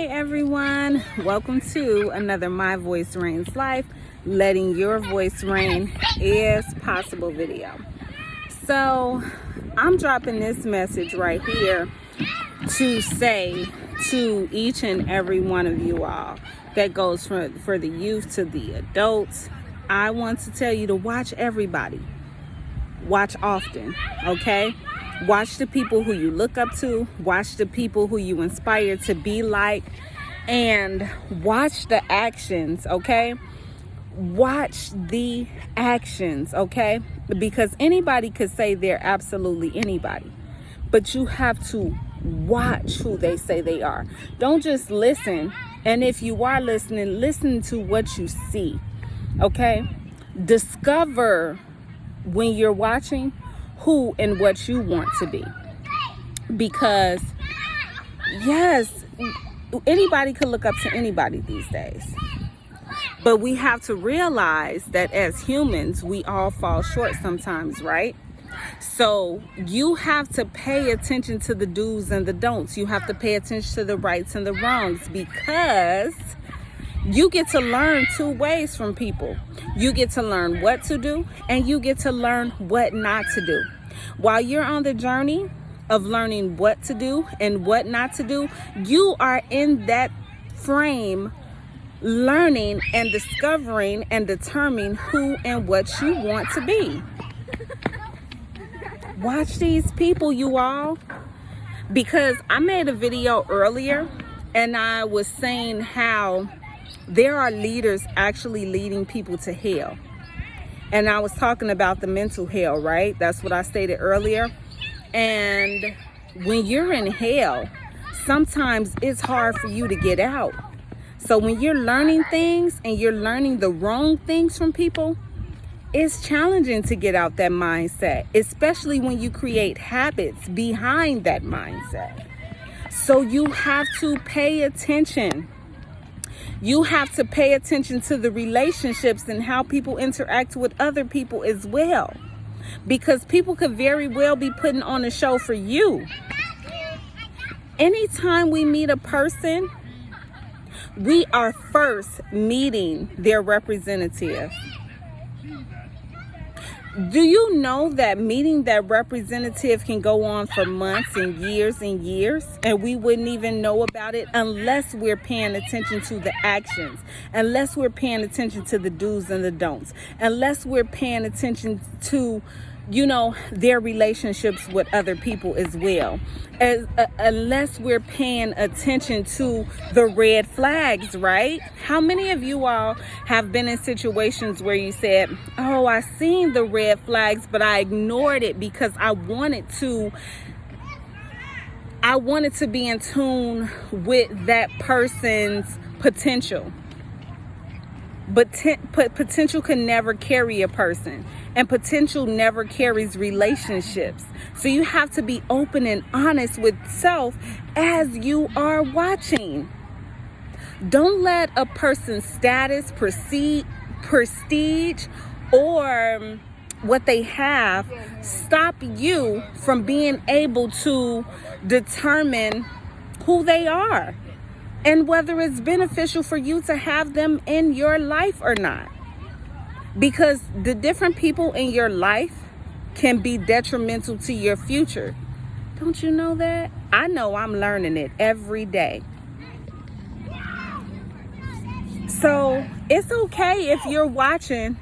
everyone, welcome to another My Voice Reigns Life, letting your voice reign is possible video. So I'm dropping this message right here to say to each and every one of you all, that goes for the youth to the adults. I want to tell you to watch everybody. Watch often, okay? Watch the people who you look up to. Watch the people who you inspire to be like. And watch the actions, okay? Watch the actions, okay? Because anybody could say they're absolutely anybody. But you have to watch who they say they are. Don't just listen. And if you are listening, listen to what you see, okay? Discover when you're watching who and what you want to be. Because yes, anybody could look up to anybody these days. But we have to realize that as humans, we all fall short sometimes, right? So you have to pay attention to the do's and the don'ts. You have to pay attention to the rights and the wrongs, because you get to learn two ways from people. You get to learn what to do, and you get to learn what not to do. While you're on the journey of learning what to do and what not to do, you are in that frame learning and discovering and determining who and what you want to be. Watch these people, you all, because I made a video earlier and I was saying how there are leaders actually leading people to hell. And I was talking about the mental hell, right? That's what I stated earlier. And when you're in hell, sometimes it's hard for you to get out. So when you're learning things and you're learning the wrong things from people, it's challenging to get out that mindset, especially when you create habits behind that mindset. So you have to pay attention. You have to pay attention to the relationships and how people interact with other people as well. Because people could very well be putting on a show for you. Anytime we meet a person, we are first meeting their representative. Do you know that meeting that representative can go on for months and years, and we wouldn't even know about it unless we're paying attention to the actions, unless we're paying attention to the do's and the don'ts, unless we're paying attention to, their relationships with other people as well, unless we're paying attention to the red flags, right? How many of you all have been in situations where you said, oh, I seen the red flags, but I ignored it because I wanted to be in tune with that person's potential. But potential can never carry a person, and potential never carries relationships. So you have to be open and honest with self as you are watching. Don't let a person's status, prestige, or what they have stop you from being able to determine who they are and whether it's beneficial for you to have them in your life or not. Because the different people in your life can be detrimental to your future. Don't you know that? I know I'm learning it every day. So it's okay if you're watching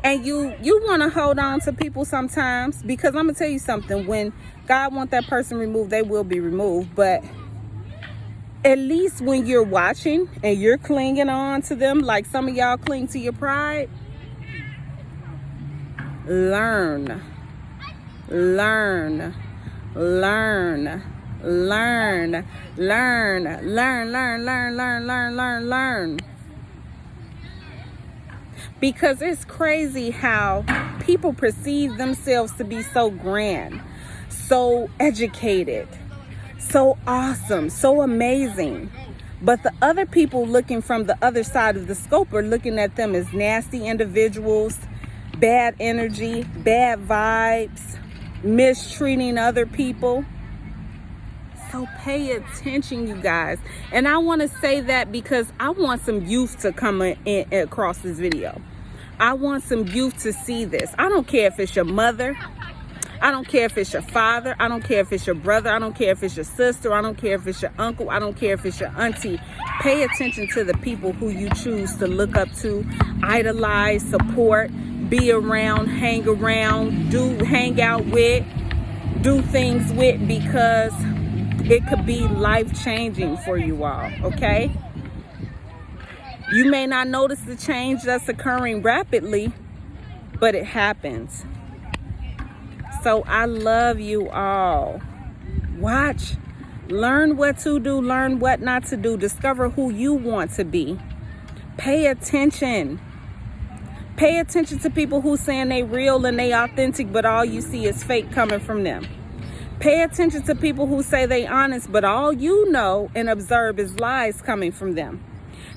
and you want to hold on to people sometimes, because I'm going to tell you something. When God wants that person removed, they will be removed. But at least when you're watching and you're clinging on to them, like some of y'all cling to your pride, learn. Because it's crazy how people perceive themselves to be so grand, so educated, so awesome, so amazing. But the other people looking from the other side of the scope are looking at them as nasty individuals, bad energy, bad vibes, mistreating other people. So pay attention, you guys. And I want to say that because I want some youth to come in across this video. I want some youth to see this. I don't care if it's your mother. I don't care if it's your father. I don't care if it's your brother. I don't care if it's your sister. I don't care if it's your uncle. I don't care if it's your auntie. Pay attention to the people who you choose to look up to, idolize, support, be around, hang out with, do things with, because it could be life-changing for you all, okay? You may not notice the change that's occurring rapidly, but it happens. So I love you all. Watch, learn what to do, learn what not to do, discover who you want to be. Pay attention. Pay attention to people who saying they real and they authentic, but all you see is fake coming from them. Pay attention to people who say they honest, but all you know and observe is lies coming from them.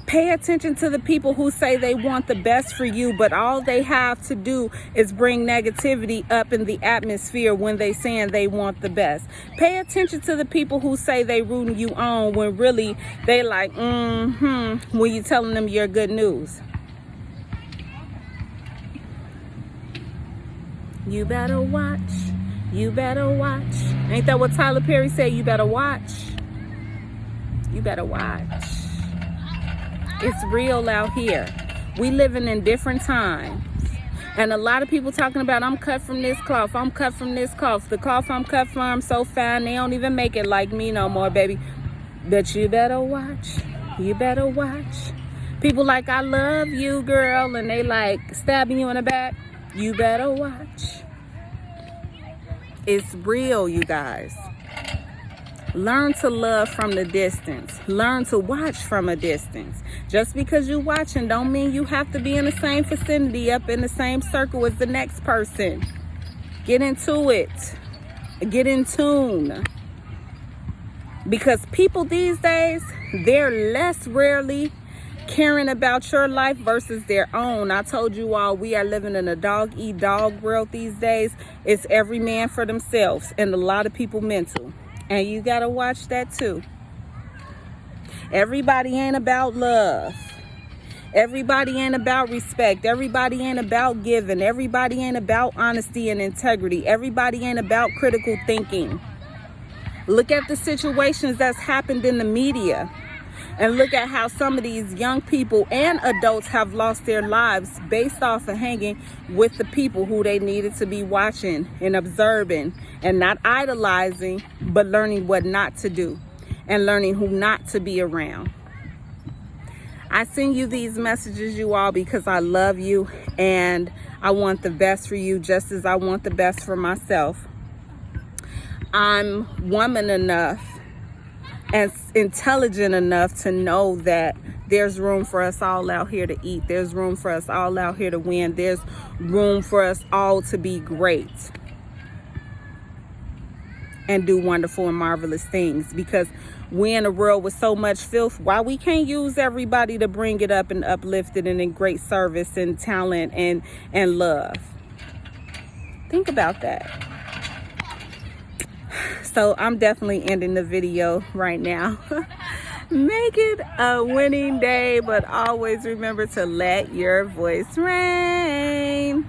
Pay attention to the people who say they want the best for you, but all they have to do is bring negativity up in the atmosphere when they saying they want the best. Pay attention to the people who say they rooting you on when really they like, when you telling them your good news. You better watch. You better watch. Ain't that what Tyler Perry said? You better watch. You better watch. It's real out here. We living in different times. And a lot of people talking about, I'm cut from this cloth. I'm cut from this cloth. The cloth I'm cut from so fine, they don't even make it like me no more, baby. But you better watch. You better watch. People like, I love you, girl. And they like stabbing you in the back. You better watch. It's real, you guys. Learn to love from the distance. Learn to watch from a distance. Just because you're watching don't mean you have to be in the same vicinity, up in the same circle as the next person. Get into it. Get in tune. Because people these days, they're less rarely caring about your life versus their own. I told you all, we are living in a dog-eat-dog world these days. It's every man for themselves and a lot of people mental. And you got to watch that too. Everybody ain't about love. Everybody ain't about respect. Everybody ain't about giving. Everybody ain't about honesty and integrity. Everybody ain't about critical thinking. Look at the situations that's happened in the media. And look at how some of these young people and adults have lost their lives based off of hanging with the people who they needed to be watching and observing and not idolizing, but learning what not to do and learning who not to be around. I send you these messages, you all, because I love you and I want the best for you just as I want the best for myself. I'm woman enough and intelligent enough to know that there's room for us all out here to eat. There's room for us all out here to win. There's room for us all to be great and do wonderful and marvelous things, because we in a world with so much filth. Why we can't use everybody to bring it up and uplift it and in great service and talent and love? Think about that. So I'm definitely ending the video right now. Make it a winning day, but always remember to let your voice reign.